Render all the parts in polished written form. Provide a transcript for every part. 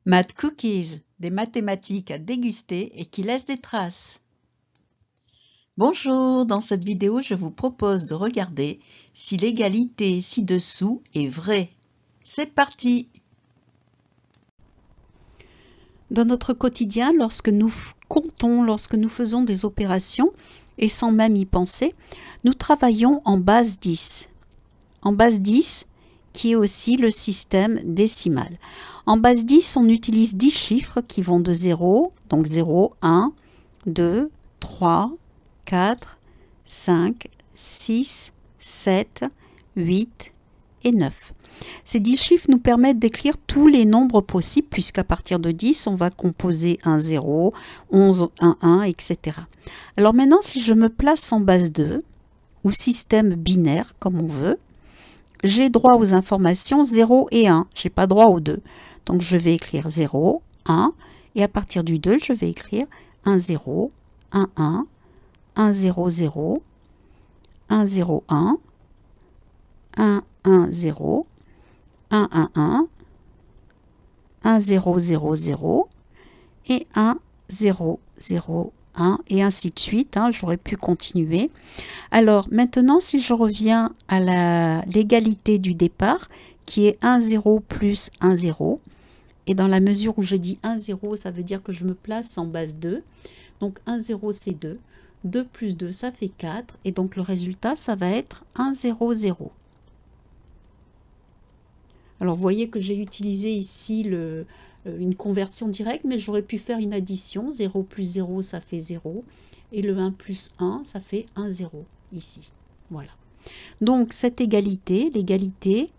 Math Cookies, des mathématiques à déguster et qui laissent des traces. Bonjour, dans cette vidéo, je vous propose de regarder si l'égalité ci-dessous est vraie. C'est parti! Dans notre quotidien, lorsque nous comptons, lorsque nous faisons des opérations, et sans même y penser, nous travaillons en base 10. En base 10, qui est aussi le système décimal. En base 10, on utilise 10 chiffres qui vont de 0, donc 0, 1, 2, 3, 4, 5, 6, 7, 8 et 9. Ces 10 chiffres nous permettent d'écrire tous les nombres possibles, puisqu'à partir de 10, on va composer un 0, 11, un 1, etc. Alors maintenant, si je me place en base 2, ou système binaire, comme on veut, j'ai droit aux informations 0 et 1. Je n'ai pas droit aux 2. Donc je vais écrire 0, 1, et à partir du 2, je vais écrire 1, 0, 1, 1, 1, 0, 0, 1, 0, 1, 1, 1, 0, 1, 1, 1, 1, 0, 0, 0, et 1, 0, 0, 1, et ainsi de suite. J'aurais pu continuer. Alors maintenant, si je reviens à l'égalité du départ, qui est 1, 0 plus 1, 0, et dans la mesure où je dis 1, 0, ça veut dire que je me place en base 2. Donc 1, 0, c'est 2. 2 plus 2, ça fait 4. Et donc le résultat, ça va être 1, 0, 0. Alors vous voyez que j'ai utilisé ici une conversion directe, mais j'aurais pu faire une addition. 0 plus 0, ça fait 0. Et le 1 plus 1, ça fait 1, 0 ici. Voilà. Donc cette égalité, l'égalité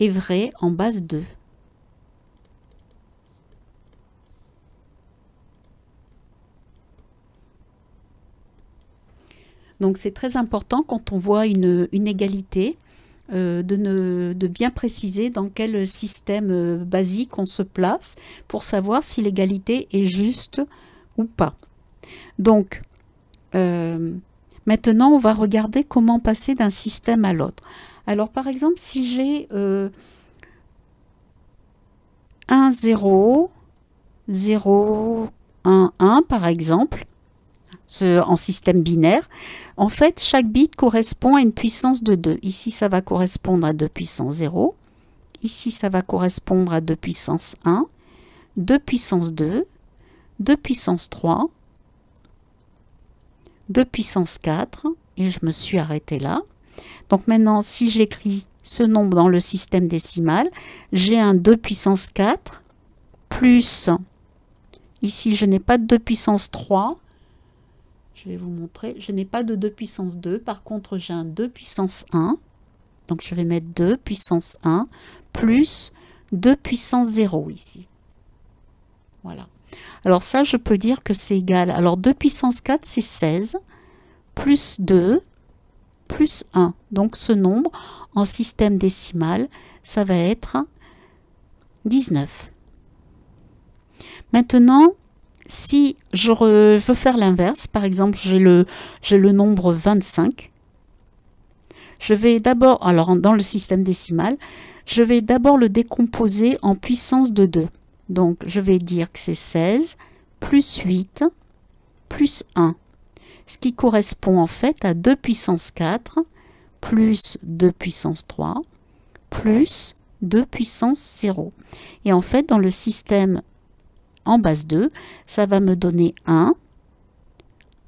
est vraie en base 2. Donc c'est très important quand on voit une égalité de bien préciser dans quel système basique on se place pour savoir si l'égalité est juste ou pas. Donc maintenant on va regarder comment passer d'un système à l'autre. Alors par exemple si j'ai 1, 0, 0, 1, 1 par exemple, en système binaire, en fait, chaque bit correspond à une puissance de 2. Ici, ça va correspondre à 2 puissance 0. Ici, ça va correspondre à 2 puissance 1, 2 puissance 2, 2 puissance 3, 2 puissance 4, et je me suis arrêtée là. Donc maintenant, si j'écris ce nombre dans le système décimal, j'ai un 2 puissance 4, plus, ici, je n'ai pas de 2 puissance 3, je vais vous montrer, je n'ai pas de 2 puissance 2, par contre j'ai un 2 puissance 1, donc je vais mettre 2 puissance 1 plus 2 puissance 0 ici. Voilà. Alors ça, je peux dire que c'est égal, alors 2 puissance 4 c'est 16, plus 2, plus 1. Donc ce nombre en système décimal, ça va être 19. Maintenant, si je veux faire l'inverse, par exemple, j'ai le nombre 25, je vais d'abord, alors dans le système décimal, je vais d'abord le décomposer en puissance de 2. Donc, je vais dire que c'est 16 plus 8 plus 1, ce qui correspond en fait à 2 puissance 4 plus 2 puissance 3 plus 2 puissance 0. Et en fait, dans le système en base 2, ça va me donner 1,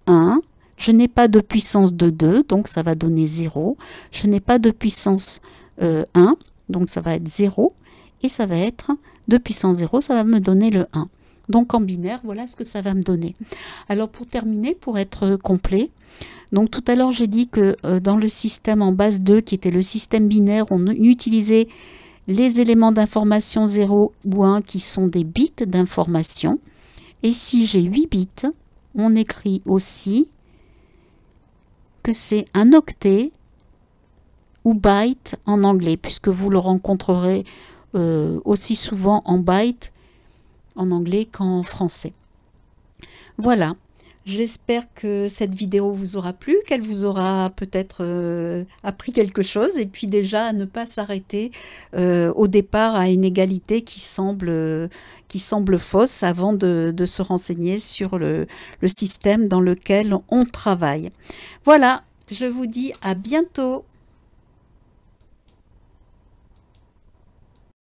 1, je n'ai pas de puissance de 2, donc ça va donner 0, je n'ai pas de puissance 1, donc ça va être 0, et ça va être 2 puissance 0, ça va me donner le 1. Donc en binaire, voilà ce que ça va me donner. Alors pour terminer, pour être complet, donc tout à l'heure j'ai dit que dans le système en base 2, qui était le système binaire, on utilisait les éléments d'information 0 ou 1 qui sont des bits d'information. Et si j'ai 8 bits, on écrit aussi que c'est un octet ou byte en anglais, puisque vous le rencontrerez aussi souvent en byte en anglais qu'en français. Voilà. J'espère que cette vidéo vous aura plu, qu'elle vous aura peut-être appris quelque chose, et puis déjà à ne pas s'arrêter au départ à une égalité qui semble fausse avant de se renseigner sur le système dans lequel on travaille. Voilà, je vous dis à bientôt.